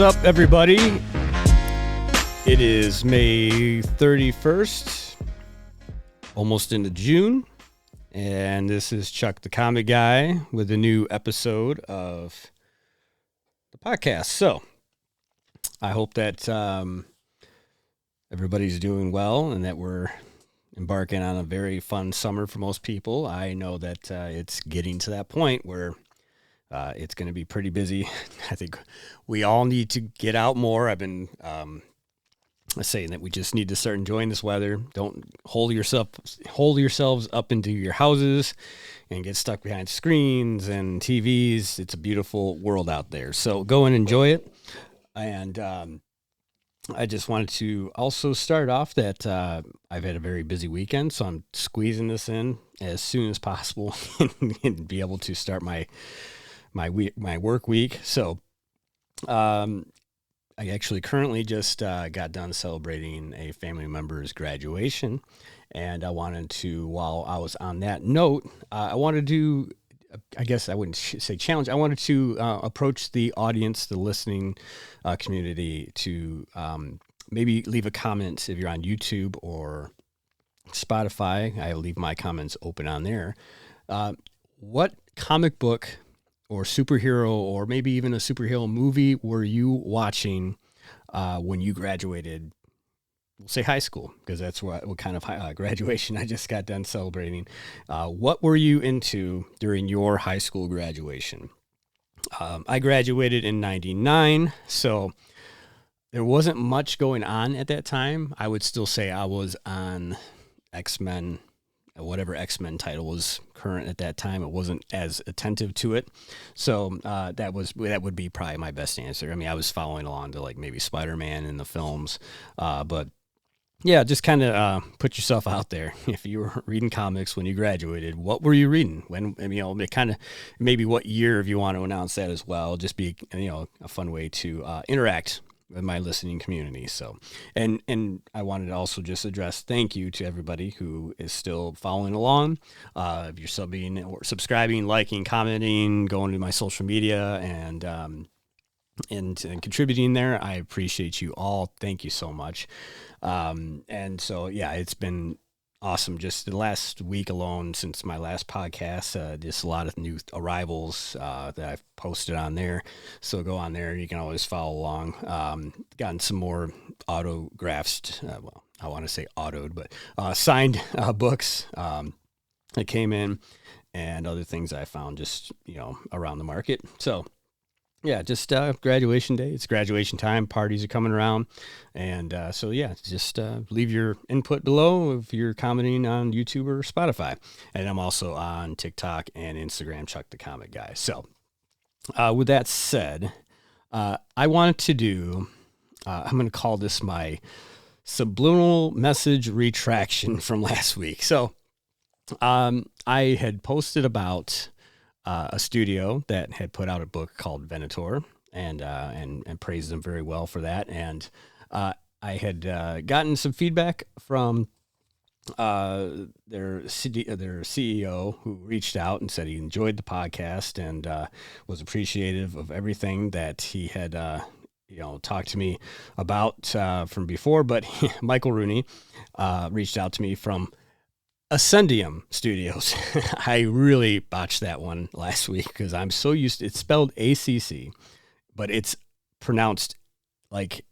is up, everybody? It is May 31st, almost into June, and this is Chuck the Comic Guy with a new episode of the podcast. So, I hope that everybody's doing well and that we're embarking on a very fun summer for most people. I know that it's getting to that point where it's going to be pretty busy. I think we all need to get out more. I've been saying that we just need to start enjoying this weather. Don't hold yourselves up into your houses and get stuck behind screens and TVs. It's a beautiful world out there. So go and enjoy it. And I just wanted to also start off that I've had a very busy weekend, so I'm squeezing this in as soon as possible and be able to start my work week. So, I actually currently just got done celebrating a family member's graduation, and I wanted to, while I was on that note, I wanted to, I guess I wouldn't say challenge, I wanted to approach the audience, the listening community, to maybe leave a comment if you're on YouTube or Spotify. I leave my comments open on there. What comic book or superhero, or maybe even a superhero movie, were you watching when you graduated, we'll say high school, because that's what kind of graduation I just got done celebrating. What were you into during your high school graduation? I graduated in 99, so there wasn't much going on at that time. I would still say I was on X-Men, whatever X-Men title was current at that time. It wasn't as attentive to it. So that would be probably my best answer. I mean, I was following along to like maybe Spider-Man in the films. But yeah, just kind of put yourself out there. If you were reading comics when you graduated, what were you reading? When, it kind of maybe what year, if you want to announce that as well, just be, a fun way to interact with my listening community. So, and I wanted to also just address thank you to everybody who is still following along. If you're subbing or subscribing, liking, commenting, going to my social media and contributing there, I appreciate you all. Thank you so much. And so, yeah, it's been awesome. Just the last week alone since my last podcast, just a lot of new arrivals that I've posted on there. So go on there. You can always follow along. Gotten some more autographs. Well, I want to say autoed, but signed books that came in and other things I found just, around the market. So, yeah, just graduation day. It's graduation time. Parties are coming around. And so, yeah, just leave your input below if you're commenting on YouTube or Spotify. And I'm also on TikTok and Instagram, Chuck the Comic Guy. So with that said, I wanted to do, I'm going to call this my subliminal message retraction from last week. So I had posted about a studio that had put out a book called Venator and praised them very well for that. And I had gotten some feedback from their CEO, who reached out and said he enjoyed the podcast and was appreciative of everything that he had talked to me about from before. But Michael Rooney reached out to me from Ascendium Studios. I really botched that one last week because I'm so used to it's spelled ACC, but it's pronounced like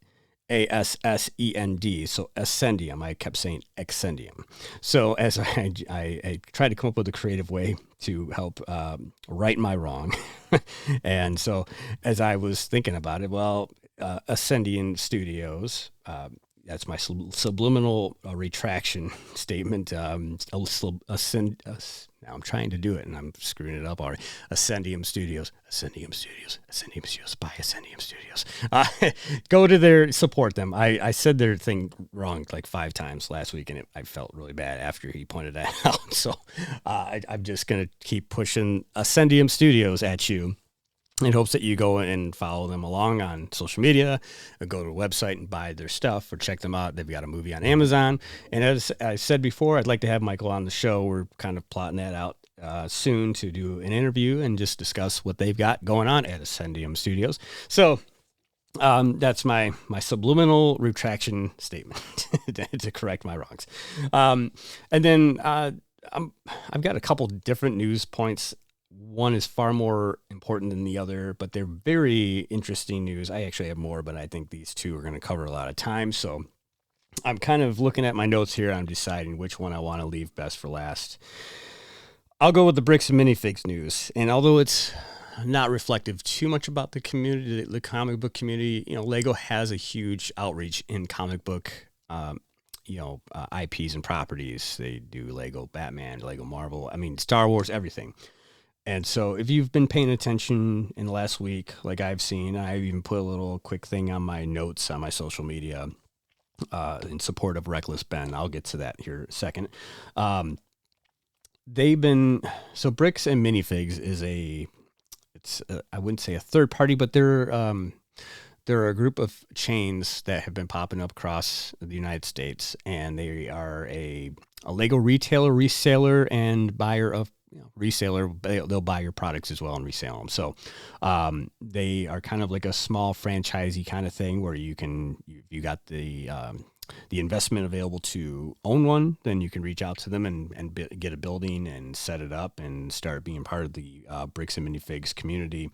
ASSEND. So Ascendium. I kept saying Excendium. So as I tried to come up with a creative way to help right my wrong. And so as I was thinking about it, well, Ascendium Studios, that's my subliminal retraction statement. Now I'm trying to do it, and I'm screwing it up already. Ascendium Studios, buy Ascendium Studios. Go to support them. I said their thing wrong like 5 times last week, and I felt really bad after he pointed that out. So I'm just going to keep pushing Ascendium Studios at you, in hopes that you go and follow them along on social media, or go to a website and buy their stuff or check them out. They've got a movie on Amazon. And as I said before, I'd like to have Michael on the show. We're kind of plotting that out soon to do an interview and just discuss what they've got going on at Ascendium Studios. So That's my subliminal retraction statement to correct my wrongs. Um, and then I've got a couple different news points. One is far more important than the other, but they're very interesting news. I actually have more, but I think these two are going to cover a lot of time. So I'm kind of looking at my notes here. I'm deciding which one I want to leave best for last. I'll go with the bricks and minifigs news. And although it's not reflective too much about the community, the comic book community, Lego has a huge outreach in comic book, IPs and properties. They do Lego Batman, Lego Marvel, Star Wars, everything. And so if you've been paying attention in the last week, like I've seen, I even put a little quick thing on my notes on my social media in support of Reckless Ben. I'll get to that here in a second. So Bricks and Minifigs is I wouldn't say a third party, but they're a group of chains that have been popping up across the United States, and they are a Lego retailer, reseller, and buyer of reseller. They'll buy your products as well and resell them. So they are kind of like a small franchisee kind of thing where you got the investment available to own one, then you can reach out to them and get a building and set it up and start being part of the Bricks and Minifigs community.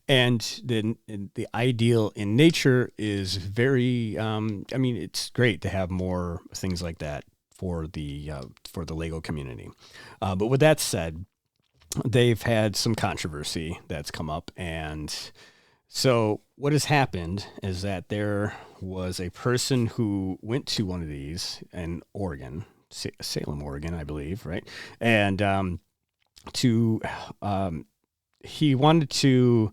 And then the ideal in nature is very, it's great to have more things like that for the Lego community. But with that said, they've had some controversy that's come up, and so what has happened is that there was a person who went to one of these in Oregon, Salem, Oregon, I believe, right? And he wanted to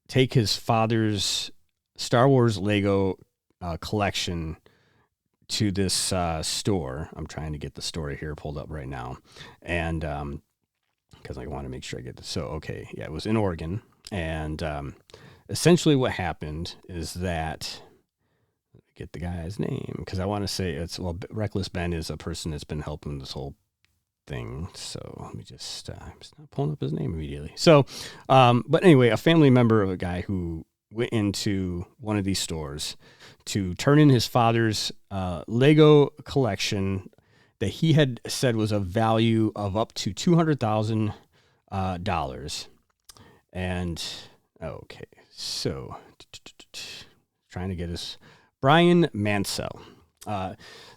take his father's Star Wars Lego collection to this store. I'm trying to get the story here pulled up right now, and because I want to make sure I get this. So, okay, yeah, it was in Oregon, and essentially what happened is that, get the guy's name, because I want to say Reckless Ben is a person that's been helping this whole thing. So let me just, I'm just not pulling up his name immediately. So, but anyway, a family member of a guy who went into one of these stores to turn in his father's Lego collection that he had said was a value of up to $200,000. And okay, so trying to get his Brian Mansell.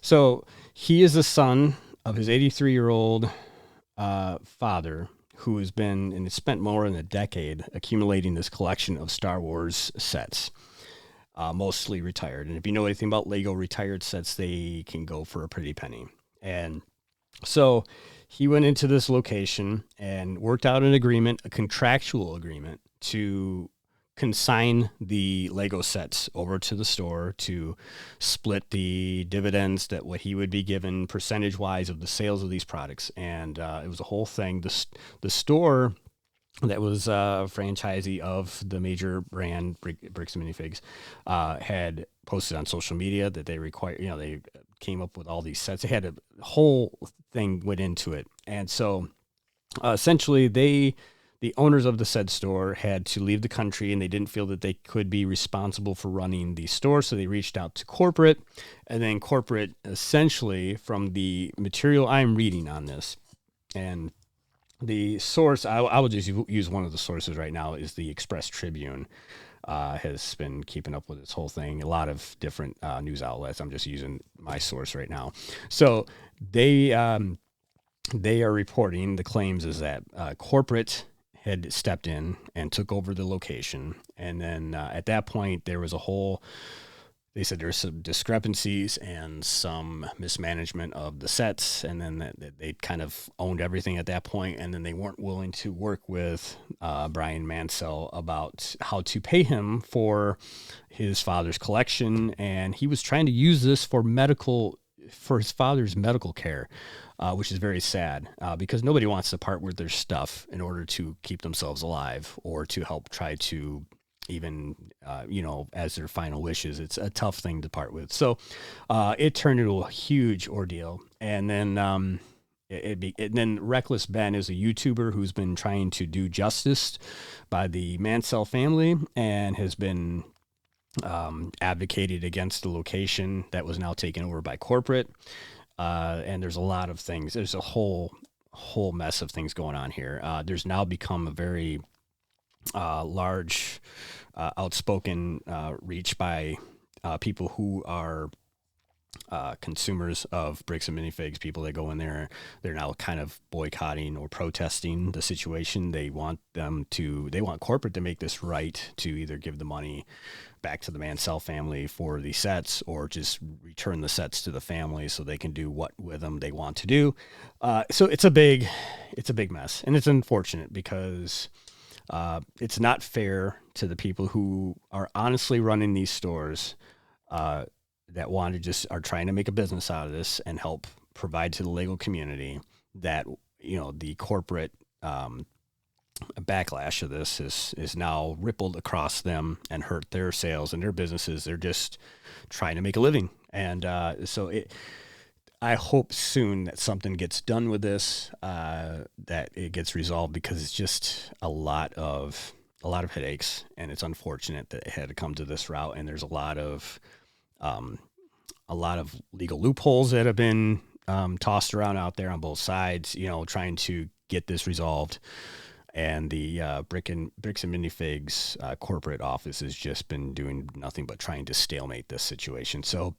So he is the son of his 83-year-old father, who has been and has spent more than a decade accumulating this collection of Star Wars sets, mostly retired. And if you know anything about Lego retired sets, they can go for a pretty penny. And so he went into this location and worked out an agreement, a contractual agreement, to consign the Lego sets over to the store to split the dividends that what he would be given percentage wise of the sales of these products. And it was a whole thing. The store that was a franchisee of the major brand Bricks and Minifigs had posted on social media that they they came up with all these sets. They had a whole thing went into it. And so essentially the owners of the said store had to leave the country, and they didn't feel that they could be responsible for running the store. So they reached out to corporate, and then corporate essentially, from the material I'm reading on this, and the source, I will just use one of the sources right now, is the Express Tribune. Has been keeping up with this whole thing. A lot of different news outlets. I'm just using my source right now. So they are reporting, the claims is that corporate had stepped in and took over the location. And then at that point, there was they said there's some discrepancies and some mismanagement of the sets. And then they kind of owned everything at that point. And then they weren't willing to work with Brian Mansell about how to pay him for his father's collection. And he was trying to use this for his father's medical care, which is very sad because nobody wants to part with their stuff in order to keep themselves alive or to help try to even, as their final wishes. It's a tough thing to part with. So it turned into a huge ordeal. And then then Reckless Ben is a YouTuber who's been trying to do justice by the Mansell family and has been advocated against the location that was now taken over by corporate. And there's a lot of things. There's a whole mess of things going on here. There's now become a very large, outspoken reach by people who are consumers of bricks and minifigs. People that go in there, they're now kind of boycotting or protesting the situation. They want corporate to make this right, to either give the money back to the Mansell family for the sets, or just return the sets to the family so they can do what with them they want to do. So it's a big mess, and it's unfortunate because it's not fair to the people who are honestly running these stores, that are trying to make a business out of this and help provide to the legal community, that, the corporate backlash of this is now rippled across them and hurt their sales and their businesses. They're just trying to make a living. And I hope soon that something gets done with this, that it gets resolved, because it's just a lot of headaches, and it's unfortunate that it had to come to this route. And there's a lot of legal loopholes that have been tossed around out there on both sides, trying to get this resolved. And the Bricks and Minifigs corporate office has just been doing nothing but trying to stalemate this situation. So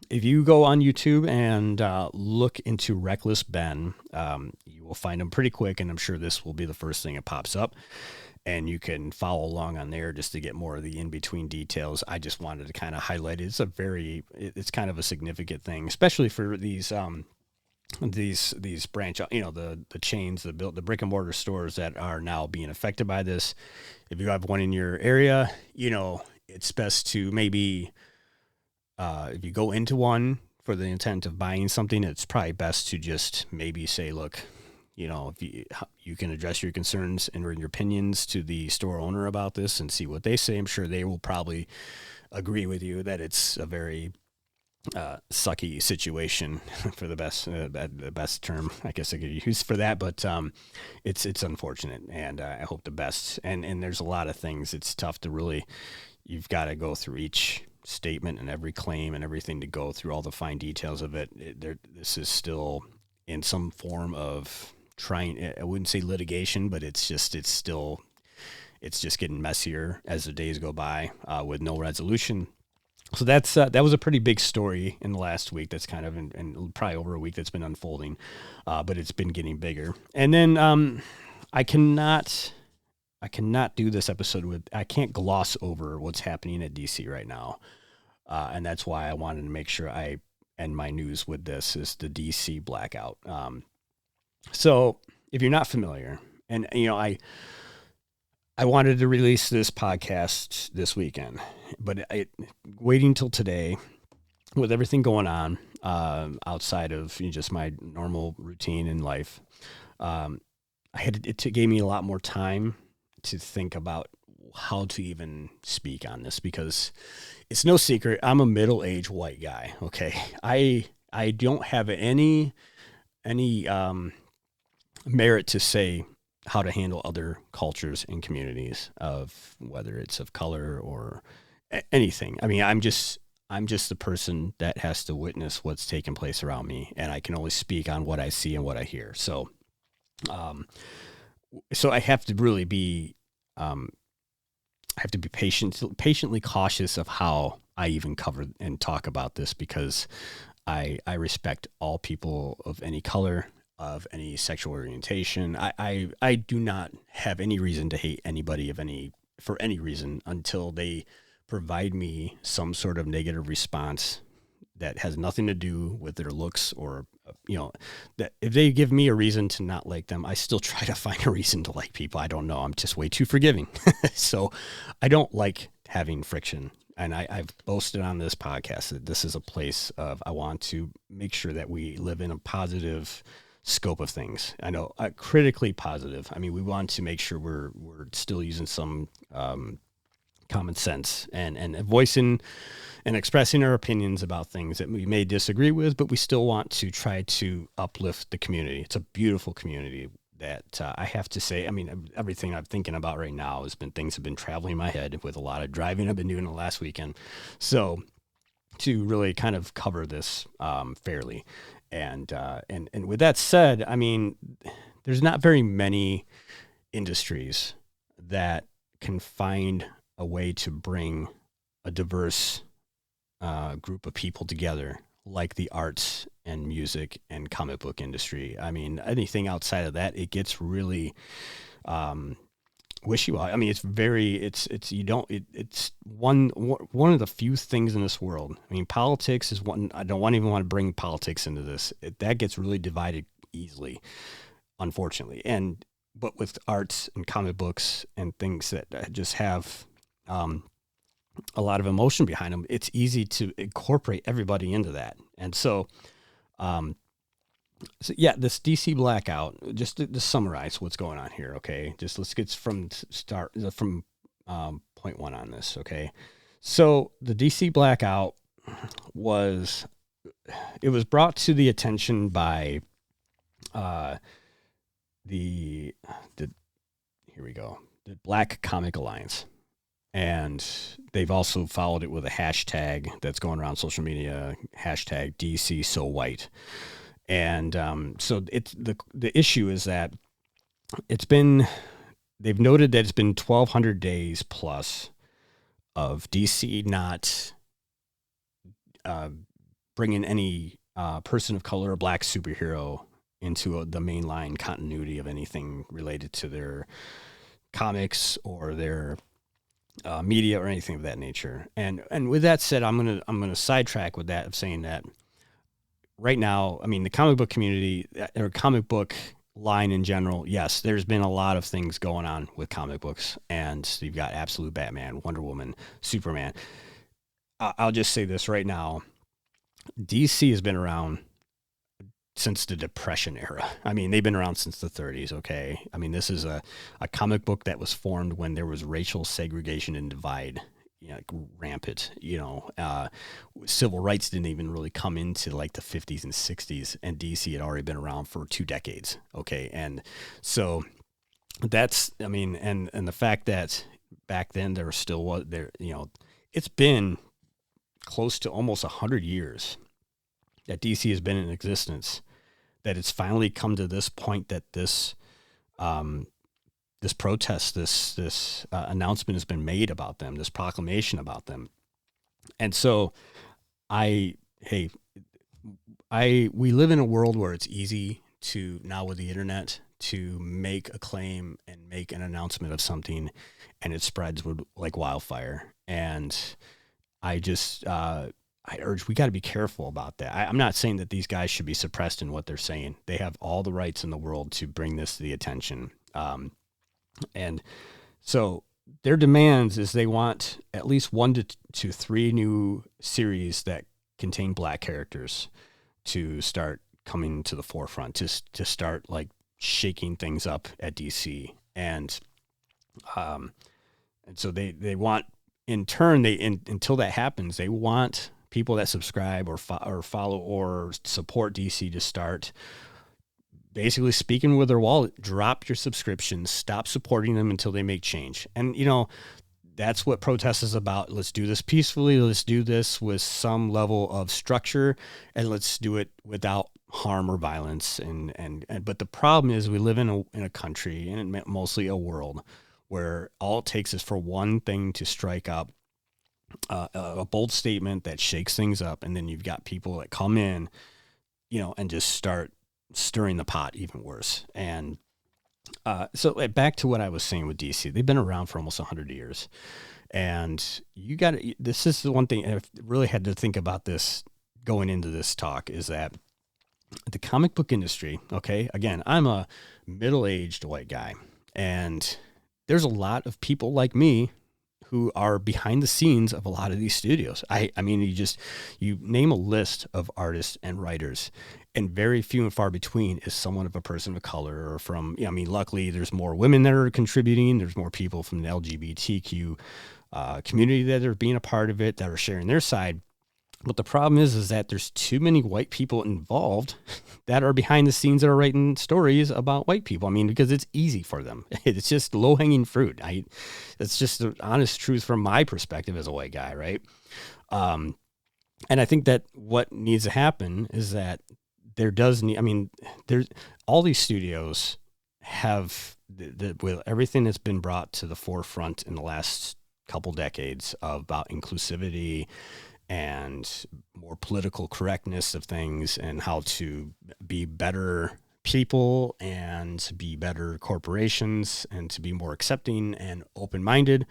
if you go on YouTube and look into Reckless Ben, you will find him pretty quick, and I'm sure this will be the first thing that pops up. And you can follow along on there just to get more of the in-between details. I just wanted to kind of highlight it. It's kind of a significant thing, especially for these branch, the chains, the brick and mortar stores that are now being affected by this. If you have one in your area, it's best to maybe, if you go into one for the intent of buying something, it's probably best to just maybe say, look, if you can address your concerns and your opinions to the store owner about this and see what they say. I'm sure they will probably agree with you that it's a very sucky situation, for the best term I guess I could use for that. But it's unfortunate, and I hope the best. And there's a lot of things. It's tough to really. You've got to go through each statement and every claim and everything to go through all the fine details of it. This is still in some form of trying. I wouldn't say litigation, but it's just getting messier as the days go by, with no resolution. So that was a pretty big story in the last week. That's kind of and probably over a week that's been unfolding, but it's been getting bigger. And then I cannot do this episode I can't gloss over what's happening at DC right now, and that's why I wanted to make sure I end my news with this, is the DC Blackout. So if you're not familiar, and I wanted to release this podcast this weekend, but waiting till today with everything going on outside of just my normal routine in life, it gave me a lot more time to think about how to even speak on this, because it's no secret I'm a middle-aged white guy. Okay, I don't have any merit to say how to handle other cultures and communities, of whether it's of color or anything. I mean, I'm just the person that has to witness what's taking place around me, and I can only speak on what I see and what I hear. So, I have to really be, patiently cautious of how I even cover and talk about this, because I respect all people of any color, of any sexual orientation. I do not have any reason to hate anybody for any reason, until they provide me some sort of negative response that has nothing to do with their looks, or, that if they give me a reason to not like them, I still try to find a reason to like people. I don't know. I'm just way too forgiving. So I don't like having friction. And I've boasted on this podcast that this is a place of, I want to make sure that we live in a positive scope of things. I know, critically positive. I mean, we want to make sure we're still using some common sense and voicing and expressing our opinions about things that we may disagree with, but we still want to try to uplift the community. It's a beautiful community that I have to say, I mean, everything I'm thinking about right now has been things have been traveling in my head with a lot of driving I've been doing the last weekend. So to really kind of cover this fairly, and with that said, I mean, there's not very many industries that can find a way to bring a diverse group of people together like the arts and music and comic book industry. I mean, anything outside of that, it gets really um, wishy-washy. I mean, it's you don't it's one of the few things in this world. I mean, politics is one. I don't even want to bring politics into this. That gets really divided easily, unfortunately. And but with arts and comic books and things that just have um, a lot of emotion behind them, it's easy to incorporate everybody into that. And um, so yeah, this DC Blackout. Just to summarize what's going on here. Okay, just let's get from start from point one on this. Okay, so the DC Blackout was it was brought to the attention by uh, the here we go the Black Comic Alliance, and they've also followed it with a hashtag that's going around social media, hashtag DC So White. And so it's the issue is that it's been they've noted that it's been 1,200 days plus of DC not uh, bringing any person of color or black superhero into the mainline continuity of anything related to their comics or their media or anything of that nature. And with that said, I'm gonna sidetrack with that of saying that right now, I mean, the comic book community or comic book line in general, yes, there's been a lot of things going on with comic books, and you've got Absolute Batman, Wonder Woman, Superman. I'll just say this right now: DC has been around since the Depression era. I mean, they've been around since the 30s. Okay, I mean, this is a comic book that was formed when there was racial segregation and divide, you know, like rampant. Civil rights didn't even really come into like the 50s and 60s, and DC had already been around for 2 decades. Okay, and so that's, I mean, and the fact that back then there still was there, it's been close to almost 100 years that DC has been in existence. That it's finally come to this point that um, this protest, this announcement has been made about them, this proclamation about them. And so I, hey, we live in a world where it's easy to now with the internet to make a claim and make an announcement of something, and it spreads with like wildfire. And I just, I urge we got to be careful about that. I'm not saying that these guys should be suppressed in what they're saying. They have all the rights in the world to bring this to the attention. And so their demands is they want at least 1 to 3 new series that contain black characters to start coming to the forefront, to start like shaking things up at DC. And so they want, in turn, until that happens, they want people that subscribe or follow or support DC to start basically speaking with their wallet. Drop your subscriptions, stop supporting them until they make change. And that's what protest is about. Let's do this peacefully. Let's do this with some level of structure, and let's do it without harm or violence. And but the problem is we live in a country, and mostly a world, where all it takes is for one thing to strike up a bold statement that shakes things up, and then you've got people that come in, and just start stirring the pot even worse. And so back to what I was saying with DC, they've been around for almost 100 years, and this is the one thing I really had to think about this going into this talk, is that the comic book industry, okay, again, I'm a middle-aged white guy, and there's a lot of people like me who are behind the scenes of a lot of these studios. I mean, you name a list of artists and writers, and very few and far between is someone of a person of color or from, I mean, luckily there's more women that are contributing. There's more people from the LGBTQ community that are being a part of it, that are sharing their side. But the problem is that there's too many white people involved that are behind the scenes that are writing stories about white people. I mean, because it's easy for them. It's just low hanging fruit. It's just the honest truth from my perspective as a white guy, right? And I think that what needs to happen is that there does need. I mean, there's all these studios have with everything that's been brought to the forefront in the last couple decades about inclusivity and more political correctness of things and how to be better people and be better corporations and to be more accepting and open-minded.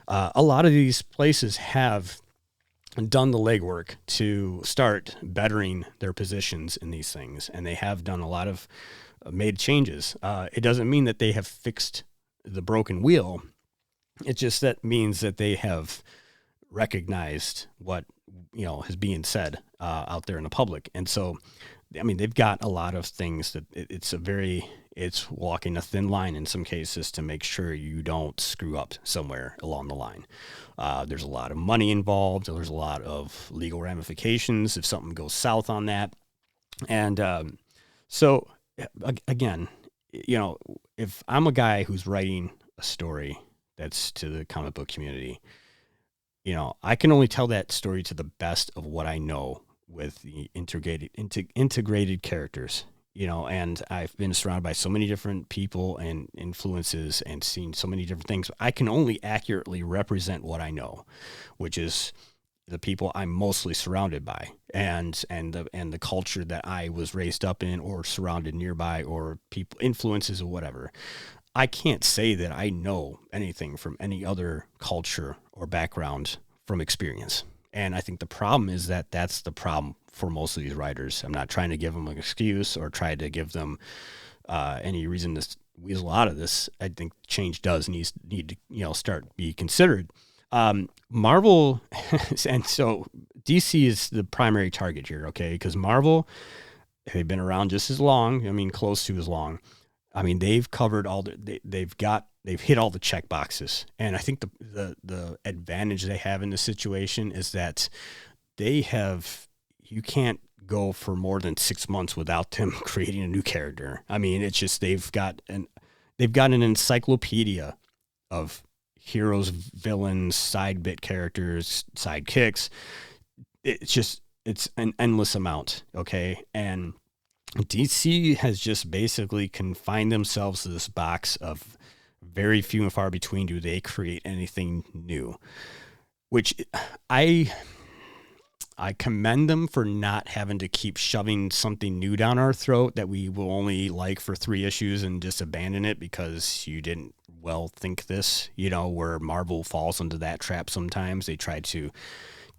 A lot of these places have done the legwork to start bettering their positions in these things. And they have done a lot of made changes. It doesn't mean that they have fixed the broken wheel. It just that means that they have recognized what is being said out there in the public. And so, I mean, they've got a lot of things that it's walking a thin line in some cases to make sure you don't screw up somewhere along the line. There's a lot of money involved. There's a lot of legal ramifications if something goes south on that. And so again, if I'm a guy who's writing a story that's to the comic book community, I can only tell that story to the best of what I know with the integrated characters, and I've been surrounded by so many different people and influences and seen so many different things. I can only accurately represent what I know, which is the people I'm mostly surrounded by and the culture that I was raised up in or surrounded nearby or people influences or whatever. I can't say that I know anything from any other culture or background from experience. And I think the problem is that that's the problem for most of these writers. I'm not trying to give them an excuse or try to give them any reason to weasel out of this. I think change does need to start be considered. Marvel, and so DC is the primary target here, okay? Because Marvel, they've been around just as long. I mean, close to as long. I mean, they've covered they've hit all the check boxes. And I think the advantage they have in this situation is that you can't go for more than 6 months without them creating a new character. I mean, it's just, they've got an encyclopedia of heroes, villains, side bit characters, sidekicks. It's an endless amount. Okay. And DC has just basically confined themselves to this box of very few and far between do they create anything new, which I commend them for not having to keep shoving something new down our throat that we will only like for 3 issues and just abandon it because you didn't think this, where Marvel falls into that trap sometimes. They try to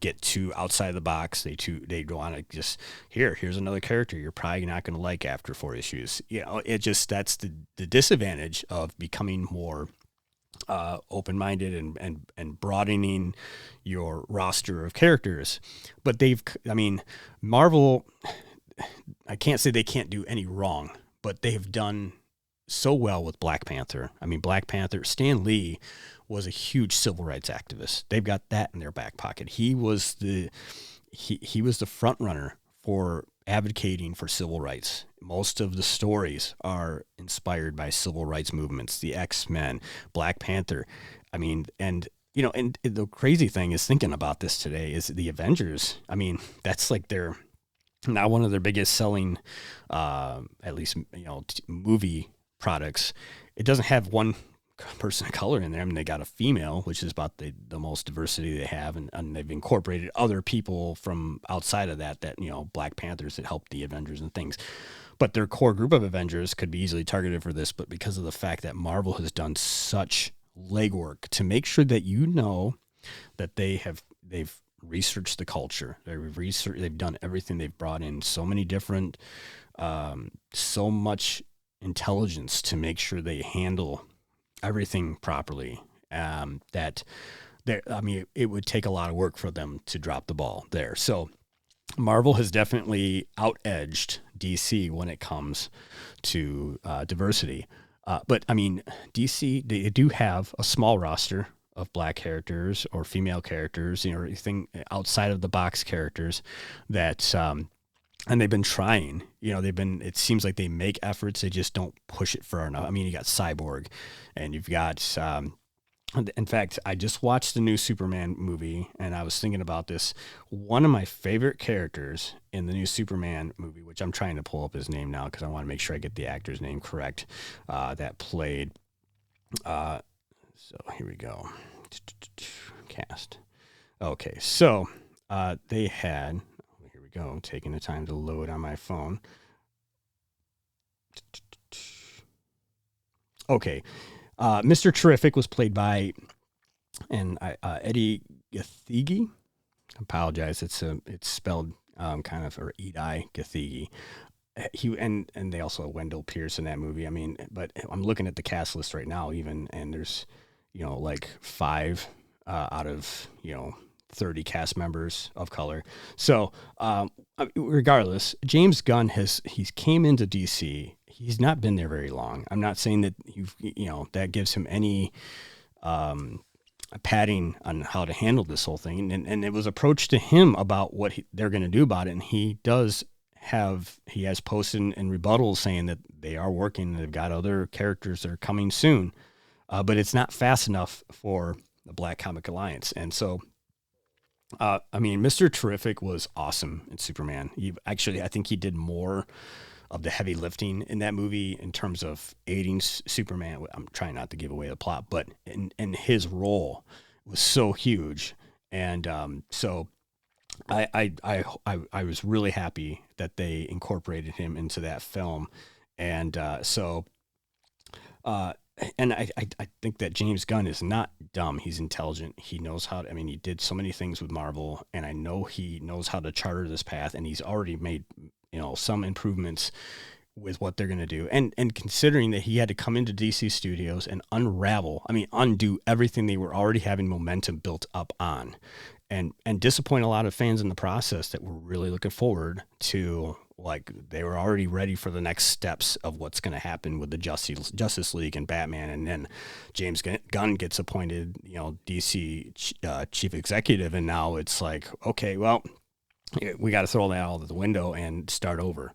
get too outside the box. They want to just here's another character you're probably not going to like after 4 issues. That's the disadvantage of becoming more open-minded and broadening your roster of characters. But Marvel, I can't say they can't do any wrong, but they've done so well with Black Panther. I mean, Black Panther, Stan Lee was a huge civil rights activist. They've got that in their back pocket. He was the front runner for advocating for civil rights. Most of the stories are inspired by civil rights movements, the X-Men, Black Panther. I mean, and the crazy thing is thinking about this today is the Avengers. I mean, that's like they're now one of their biggest selling, at least, movie products. It doesn't have one person of color in there. I mean, they got a female, which is about the most diversity they have, and they've incorporated other people from outside of that Black Panthers that helped the Avengers and things. But their core group of Avengers could be easily targeted for this, but because of the fact that Marvel has done such legwork to make sure that that they've researched the culture, they've done everything, they've brought in so many different, so much intelligence to make sure they handle everything properly, that it would take a lot of work for them to drop the ball there. So Marvel has definitely out-edged DC when it comes to diversity. But I mean, DC, they do have a small roster of black characters or female characters, you know, anything outside of the box characters that, and they've been trying, you know, it seems like they make efforts. They just don't push it far enough. I mean, you got Cyborg and you've got, in fact, I just watched the new Superman movie and I was thinking about this. One of my favorite characters in the new Superman movie, which I'm trying to pull up his name now because I want to make sure I get the actor's name correct, that played. So here we go. Cast. Okay, so they had. Here we go. Taking the time to load on my phone. Okay. Mr. Terrific was played by Eddie Gathegi. Apologize, it's spelled kind of, or Edi Gathegi. He and they also have Wendell Pierce in that movie. I mean, but I'm looking at the cast list right now, even, and there's, you know, like 5 out of, you know, 30 cast members of color. So regardless, James Gunn he's came into DC. He's not been there very long. I'm not saying that that gives him any padding on how to handle this whole thing. And it was approached to him about what they're going to do about it. And he has posted in rebuttals saying that they are working. They've got other characters that are coming soon, but it's not fast enough for the Black Comic Alliance. And so, I mean, Mr. Terrific was awesome in Superman. I think he did more of the heavy lifting in that movie in terms of aiding Superman. I'm trying not to give away the plot, but in his role was so huge. And so I was really happy that they incorporated him into that film. And and I think that James Gunn is not dumb. He's intelligent. He knows how to, I mean, he did so many things with Marvel, and I know he knows how to charter this path, and he's already made, you know, some improvements with what they're going to do. And considering that he had to come into DC Studios and undo everything they were already having momentum built up on, and disappoint a lot of fans in the process that were really looking forward to, like, they were already ready for the next steps of what's going to happen with the Justice League and Batman. And then James Gunn gets appointed, you know, DC chief executive. And now it's like, okay, well, we got to throw that out of the window and start over.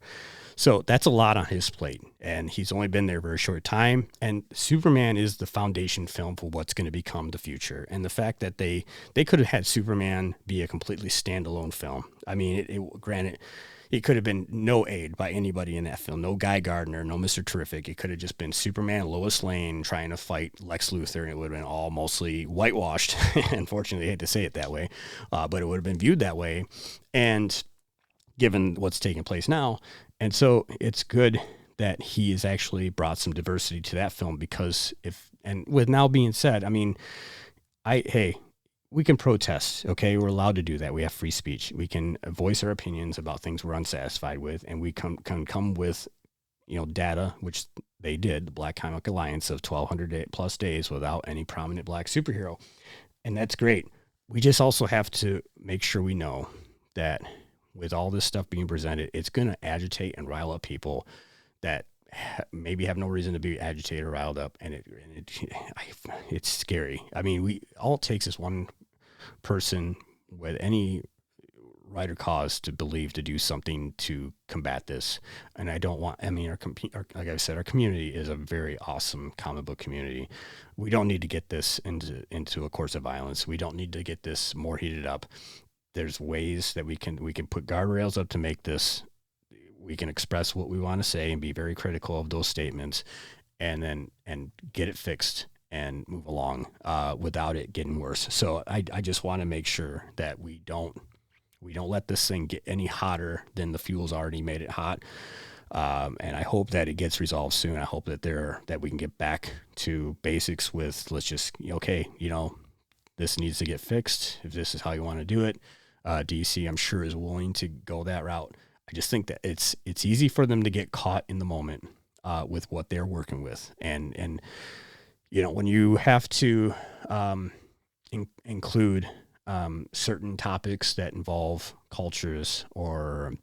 So that's a lot on his plate, and he's only been there a very short time. And Superman is the foundation film for what's going to become the future. And the fact that they could have had Superman be a completely standalone film. I mean, granted, it could have been no aid by anybody in that film. No Guy Gardner, no Mr. Terrific. It could have just been Superman, Lois Lane trying to fight Lex Luthor, and it would have been all mostly whitewashed. Unfortunately, I hate to say it that way, but it would have been viewed that way. And given what's taking place now. And so it's good that he has actually brought some diversity to that film, because with now being said, I mean, we can protest. Okay. We're allowed to do that. We have free speech. We can voice our opinions about things we're unsatisfied with. And we can come with, you know, data, which they did, the Black Comic Alliance, of 1,200 plus days without any prominent black superhero. And that's great. We just also have to make sure we know that with all this stuff being presented, it's going to agitate and rile up people that maybe have no reason to be agitated or riled up. And it's scary. I mean, all it takes is one person with any right or cause to believe to do something to combat this. And like I said, our community is a very awesome comic book community. We don't need to get this into a course of violence. We don't need to get this more heated up. There's ways that we can put guardrails up to make this. We can express what we want to say and be very critical of those statements, and get it fixed and move along without it getting worse. So I just want to make sure that we don't let this thing get any hotter than the fuel's already made it hot. And I hope that it gets resolved soon. I hope that we can get back to basics with, let's just, okay, you know, this needs to get fixed. If this is how you want to do it, DC, I'm sure, is willing to go that route. I just think that it's easy for them to get caught in the moment with what they're working with. And you know, when you have to include certain topics that involve cultures or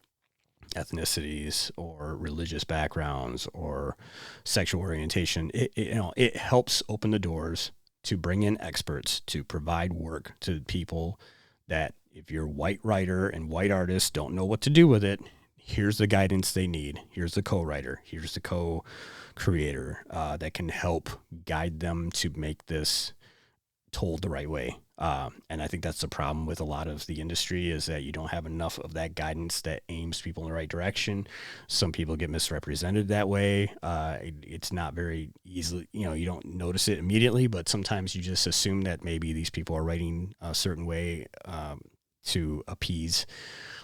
ethnicities or religious backgrounds or sexual orientation, it helps open the doors to bring in experts to provide work to people that if your white writer and white artists don't know what to do with it, here's the guidance they need. Here's the co-writer. Here's the co-creator that can help guide them to make this told the right way. And I think that's the problem with a lot of the industry is that you don't have enough of that guidance that aims people in the right direction. Some people get misrepresented that way. It's not very easily, you don't notice it immediately, but sometimes you just assume that maybe these people are writing a certain way to appease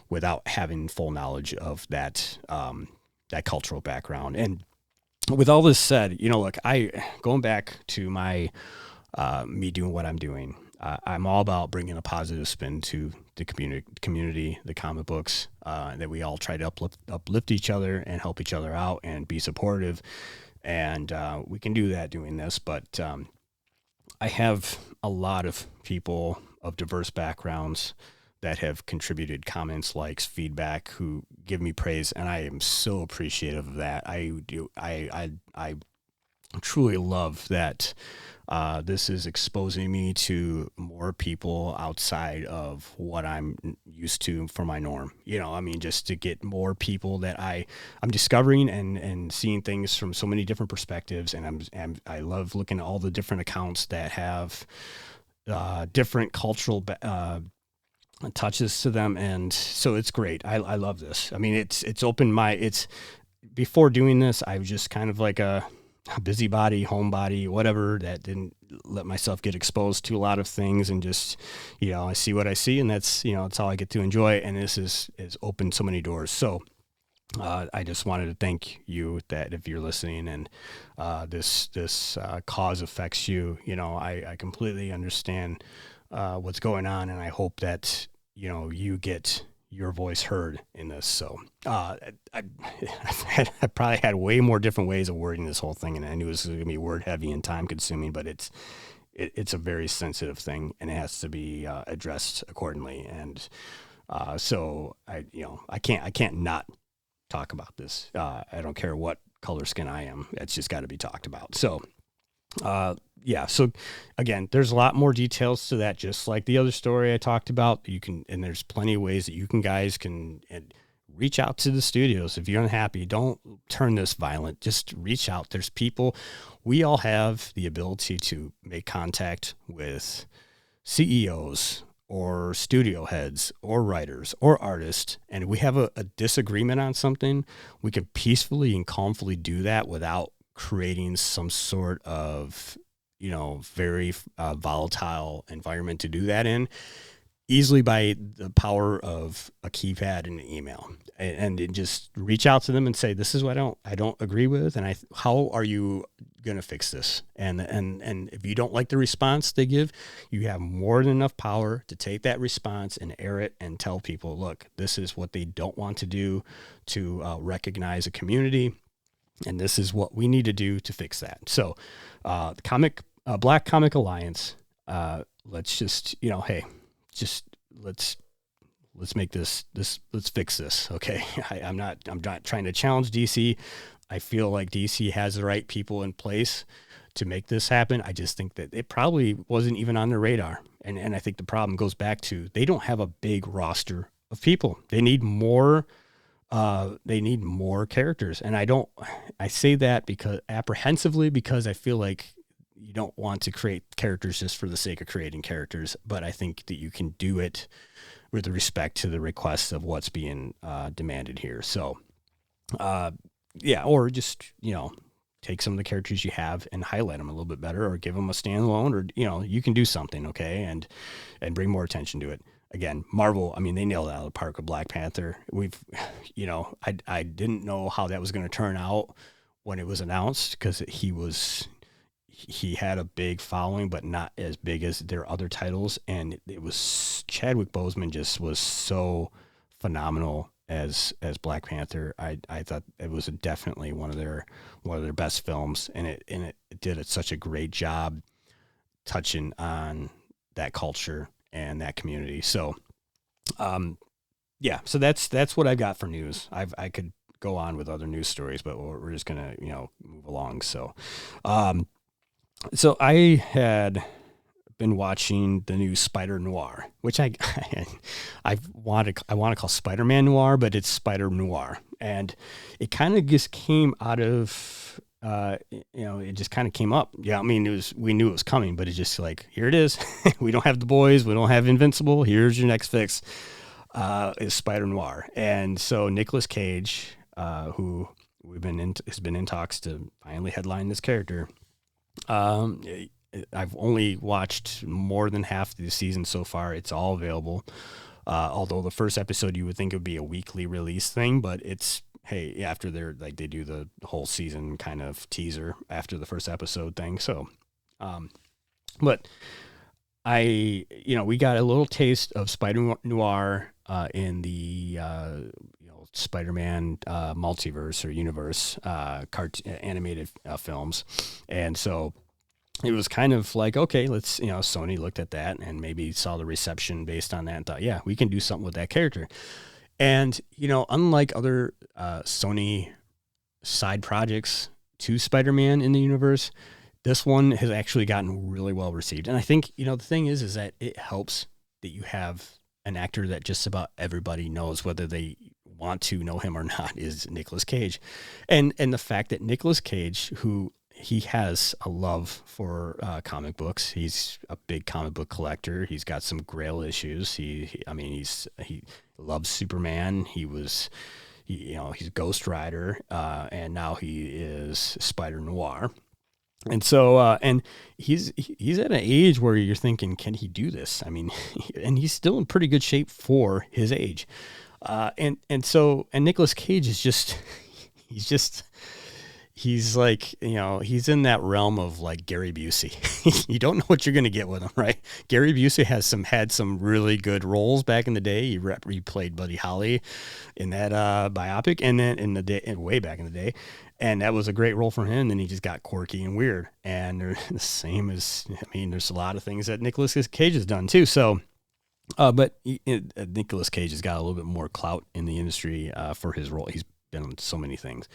without having full knowledge of that cultural background. And with all this said, look, going back to my me doing what I'm doing. I'm all about bringing a positive spin to the community, the comic books, that we all try to uplift each other and help each other out and be supportive. And we can do that doing this. But I have a lot of people of diverse backgrounds that have contributed comments, likes, feedback, who give me praise, and I am so appreciative of that. I truly love that. This is exposing me to more people outside of what I'm used to for my norm. Just to get more people that I'm discovering and seeing things from so many different perspectives. And I love looking at all the different accounts that have different cultural touches to them. And so it's great. I love this. It's opened before doing this, I was just kind of like a busybody, homebody, whatever, that didn't let myself get exposed to a lot of things, and just, I see what I see, and that's, that's all I get to enjoy. And this is opened so many doors. So I just wanted to thank you that if you're listening and this cause affects you, I completely understand what's going on, and I hope that, you get your voice heard in this. So I probably had way more different ways of wording this whole thing, and I knew it was going to be word heavy and time consuming, but it's a very sensitive thing, and it has to be addressed accordingly. And so I can't not talk about this. I don't care what color skin I am. It's just got to be talked about. So so again, there's a lot more details to that, just like the other story I talked about. And there's plenty of ways that you guys can reach out to the studios. If you're unhappy, don't turn this violent, just reach out. There's people, we all have the ability to make contact with CEOs or studio heads or writers or artists. And if we have a disagreement on something, we can peacefully and calmly do that without creating some sort of, very volatile environment to do that in, easily by the power of a keypad and an email. And just reach out to them and say, this is what I don't agree with, and how are you going to fix this? And if you don't like the response they give, you have more than enough power to take that response and air it and tell people, look, this is what they don't want to do to recognize a community. And this is what we need to do to fix that. So, the Black Comic Alliance, let's just, let's make let's fix this. Okay. I'm not trying to challenge DC. I feel like DC has the right people in place to make this happen. I just think that it probably wasn't even on their radar. And I think the problem goes back to, they don't have a big roster of people. They need more characters. And I say that because apprehensively, because I feel like you don't want to create characters just for the sake of creating characters, but I think that you can do it with respect to the requests of what's being demanded here. So, or just, take some of the characters you have and highlight them a little bit better, or give them a standalone, or, you can do something. Okay. And bring more attention to it. Again, Marvel, they nailed it out of the park with Black Panther. I didn't know how that was going to turn out when it was announced, because he had a big following, but not as big as their other titles. And it was, Chadwick Boseman just was so phenomenal as Black Panther. I thought it was definitely one of their best films, and it did such a great job touching on that culture and that community. So, so that's what I've got for news. I could go on with other news stories, but we're just gonna, move along. So, So I had been watching the new Spider-Noir, which I want to call Spider-Man Noir, but it's Spider-Noir, and it kind of just came out of it just kind of came up. Yeah, I mean, we knew it was coming, but it's just like, here it is. We don't have the boys, we don't have Invincible. Here's your next fix. Is Spider-Noir, and so Nicolas Cage, who has been in talks to finally headline this character. Um, I've only watched more than half the season so far. It's all available. Although the first episode you would think it would be a weekly release thing, but it's, hey, after they do the whole season kind of teaser after the first episode thing. So, um, but we got a little taste of Spider Noir in the Spider-Man multiverse or universe animated films, and so it was kind of like, okay, let's, Sony looked at that and maybe saw the reception based on that and thought, yeah, we can do something with that character. And, unlike other Sony side projects to Spider-Man in the universe, this one has actually gotten really well received. And I think, the thing is that it helps that you have an actor that just about everybody knows, whether they want to know him or not, is Nicolas Cage. And the fact that Nicolas Cage, who he has a love for comic books. He's a big comic book collector. He's got some Grail issues. He loves Superman. He's Ghost Rider, and now he is Spider Noir. And so, and he's at an age where you're thinking, can he do this? I mean, and he's still in pretty good shape for his age. And Nicolas Cage is just, he's like, he's in that realm of like Gary Busey. You don't know what you're going to get with him, right? Gary Busey had some really good roles back in the day. He played Buddy Holly in that biopic, and then way back in the day. And that was a great role for him. And then he just got quirky and weird. And they're the same as, there's a lot of things that Nicolas Cage has done too. So, but Nicolas Cage has got a little bit more clout in the industry for his role. He's been on so many things.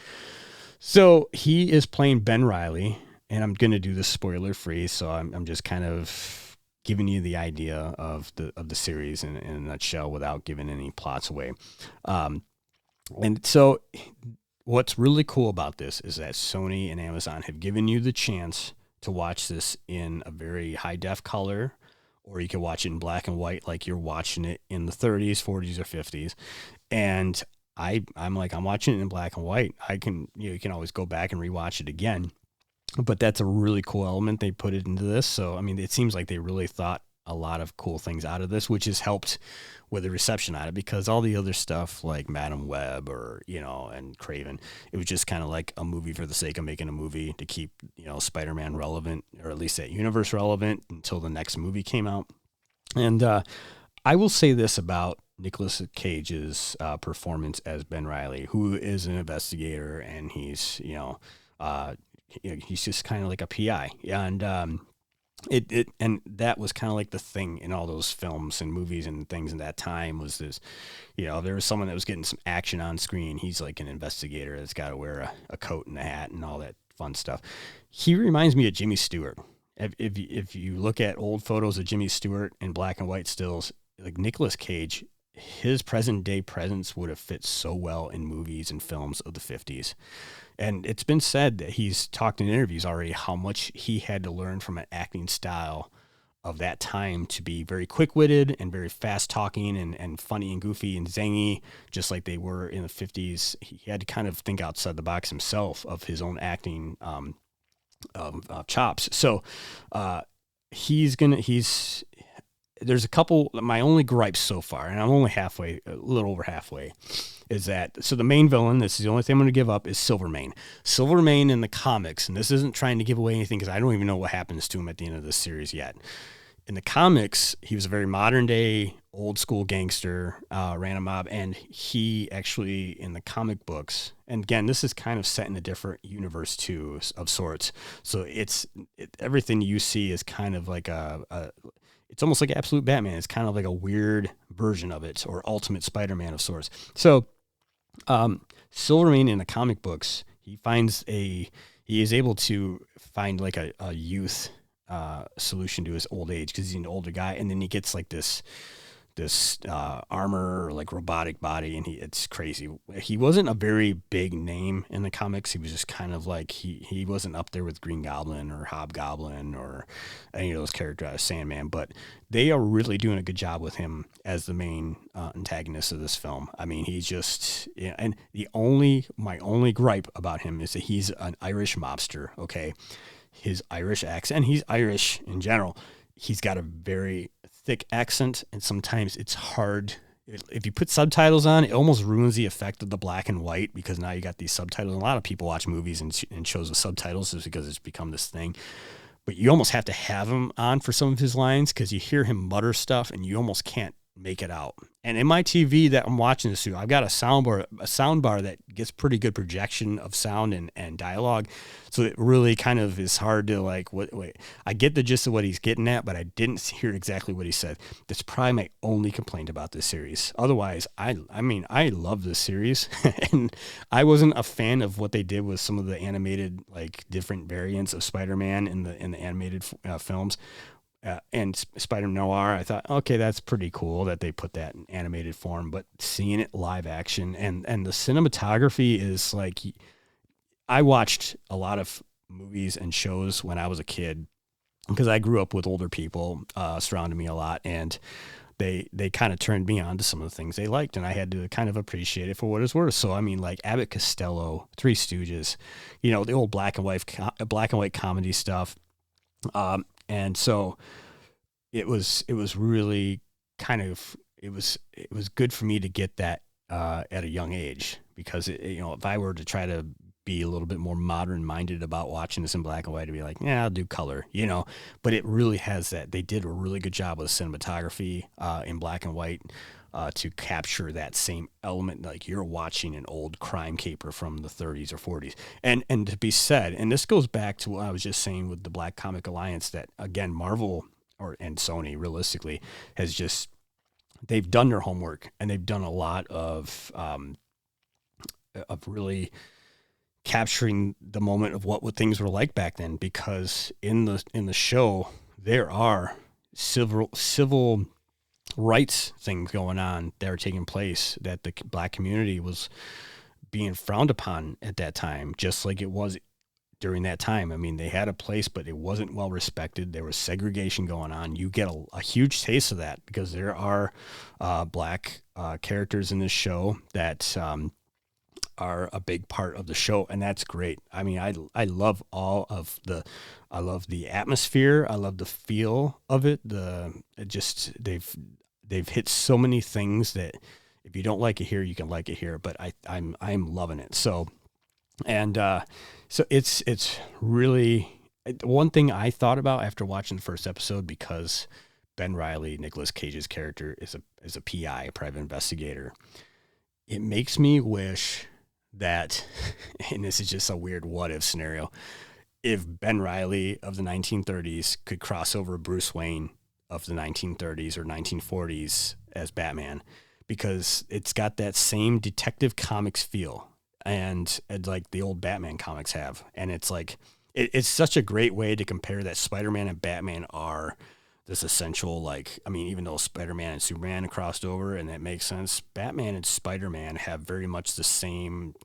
So he is playing Ben Reilly, and I'm going to do this spoiler free. So I'm just kind of giving you the idea of the series in a nutshell without giving any plots away. And so what's really cool about this is that Sony and Amazon have given you the chance to watch this in a very high def color, or you can watch it in black and white like you're watching it in the 30s, 40s, or 50s. And I'm watching it in black and white. You can always go back and rewatch it again, but that's a really cool element they put it into this. So, I mean, it seems like they really thought a lot of cool things out of this, which has helped with the reception on it, because all the other stuff like Madam Web or, and Craven, it was just kind of like a movie for the sake of making a movie to keep, Spider-Man relevant, or at least that universe relevant until the next movie came out. And, I will say this about Nicolas Cage's performance as Ben Reilly, who is an investigator, and he's just kind of like a PI, and and that was kind of like the thing in all those films and movies and things in that time was this, there was someone that was getting some action on screen. He's like an investigator that's got to wear a coat and a hat and all that fun stuff. He reminds me of Jimmy Stewart. If you look at old photos of Jimmy Stewart in black and white stills, like Nicolas Cage, his present day presence would have fit so well in movies and films of the 50s. And it's been said that he's talked in interviews already how much he had to learn from an acting style of that time to be very quick-witted and very fast-talking and funny and goofy and zangy, just like they were in the 50s. He had to kind of think outside the box himself of his own acting chops. So there's a couple, my only gripes so far, and I'm only halfway, a little over halfway, is that, so the main villain, this is the only thing I'm going to give up, is Silvermane. Silvermane in the comics, and this isn't trying to give away anything because I don't even know what happens to him at the end of this series yet. In the comics, he was a very modern day, old school gangster, ran a mob, and he actually, in the comic books, and again, this is kind of set in a different universe too, of sorts. So everything you see is kind of like it's almost like Absolute Batman. It's kind of like a weird version of it, or Ultimate Spider-Man of sorts. So, Silvermane in the comic books, he finds he is able to find like a youth solution to his old age because he's an older guy, and then he gets like this armor or like robotic body, and it's crazy. He wasn't a very big name in the comics. He was just kind of like he wasn't up there with Green Goblin or Hobgoblin or any of those characters, Sandman, but they are really doing a good job with him as the main antagonist of this film. I mean, he's just, yeah, and my only gripe about him is that he's an Irish mobster. Okay, his Irish accent, he's Irish in general. He's got a very thick accent, and sometimes it's hard. If you put subtitles on, it almost ruins the effect of the black and white because now you got these subtitles. A lot of people watch movies and shows with subtitles just because it's become this thing. But you almost have to have him on for some of his lines because you hear him mutter stuff and you almost can't make it out. And in my TV that I'm watching this through, I've got a sound bar that gets pretty good projection of sound and dialogue. So it really kind of is hard to like, wait, I get the gist of what he's getting at, but I didn't hear exactly what he said. That's probably my only complaint about this series. Otherwise, I mean, I love this series and I wasn't a fan of what they did with some of the animated, like different variants of Spider-Man in the animated films. And Spider-noir, I thought, okay, that's pretty cool that they put that in animated form, but seeing it live action and the cinematography is like, I watched a lot of movies and shows when I was a kid because I grew up with older people surrounding me a lot, and they kind of turned me on to some of the things they liked, and I had to kind of appreciate it for what it's worth. So, I mean, like Abbott Costello, Three Stooges, the old black and white comedy stuff. And so it was really kind of, it was good for me to get that at a young age because if I were to try to be a little bit more modern minded about watching this in black and white, to be like, yeah, I'll do color, but it really has that. They did a really good job with cinematography in black and white to capture that same element, like you're watching an old crime caper from the 30s or 40s. And to be said, and this goes back to what I was just saying with the Black Comic Alliance, that again, Marvel and Sony realistically they've done their homework, and they've done a lot of really capturing the moment of what things were like back then, because in the show there are civil rights things going on that are taking place that the black community was being frowned upon at that time, just like it was during that time. I mean, they had a place, but it wasn't well respected. There was segregation going on. You get a huge taste of that because there are black characters in this show that are a big part of the show, and that's great. I mean, I love I love the atmosphere. I love the feel of it. They've hit so many things that if you don't like it here, you can like it here. But I'm loving it. So it's really one thing I thought about after watching the first episode, because Ben Reilly, Nicolas Cage's character, is a PI, a private investigator. It makes me wish that, and this is just a weird what if scenario, if Ben Reilly of the 1930s could cross over Bruce Wayne of the 1930s or 1940s as Batman, because it's got that same Detective Comics feel and like the old Batman comics have. And it's like, it's such a great way to compare that Spider-Man and Batman are this essential, like, I mean, even though Spider-Man and Superman crossed over, and that makes sense, Batman and Spider-Man have very much the same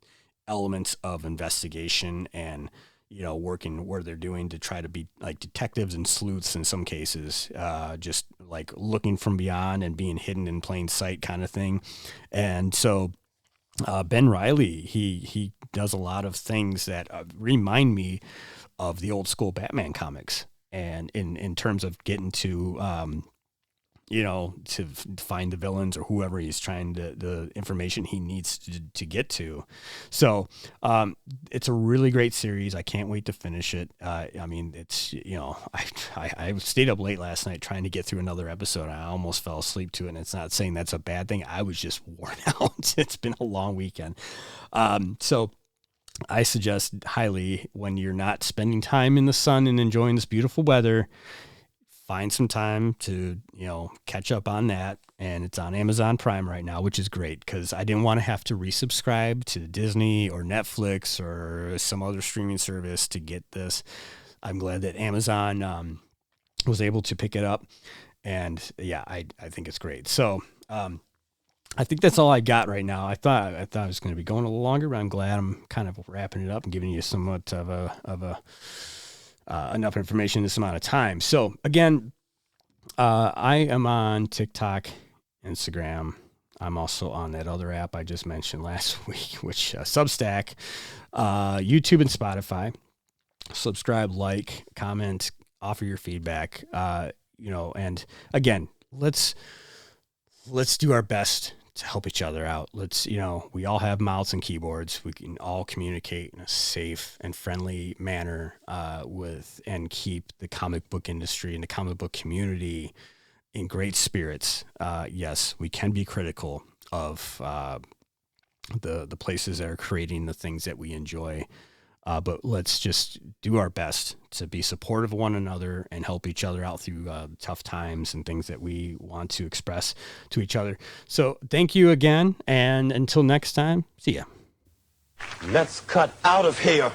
elements of investigation and, working where they're doing to try to be like detectives and sleuths in some cases, just like looking from beyond and being hidden in plain sight kind of thing. And so Ben Reilly, he does a lot of things that remind me of the old school Batman comics. And in terms of getting to, to find the villains or whoever he's trying to, the information he needs to get to. So it's a really great series. I can't wait to finish it. I mean, it's, I stayed up late last night trying to get through another episode. I almost fell asleep to it. And it's not saying that's a bad thing. I was just worn out. It's been a long weekend. So I suggest highly, when you're not spending time in the sun and enjoying this beautiful weather, find some time to, catch up on that. And it's on Amazon Prime right now, which is great because I didn't want to have to resubscribe to Disney or Netflix or some other streaming service to get this. I'm glad that Amazon was able to pick it up. And yeah, I think it's great. So I think that's all I got right now. I thought it was going to be going a little longer, but I'm glad I'm kind of wrapping it up and giving you somewhat of a enough information in this amount of time. So again, I am on TikTok, Instagram. I'm also on that other app I just mentioned last week, which Substack, YouTube, and Spotify. Subscribe, like, comment, offer your feedback. And again, let's do our best to help each other out. We all have mouths and keyboards. We can all communicate in a safe and friendly manner and keep the comic book industry and the comic book community in great spirits. Yes, we can be critical of the places that are creating the things that we enjoy. But let's just do our best to be supportive of one another and help each other out through tough times and things that we want to express to each other. So thank you again. And until next time, see ya. Let's cut out of here.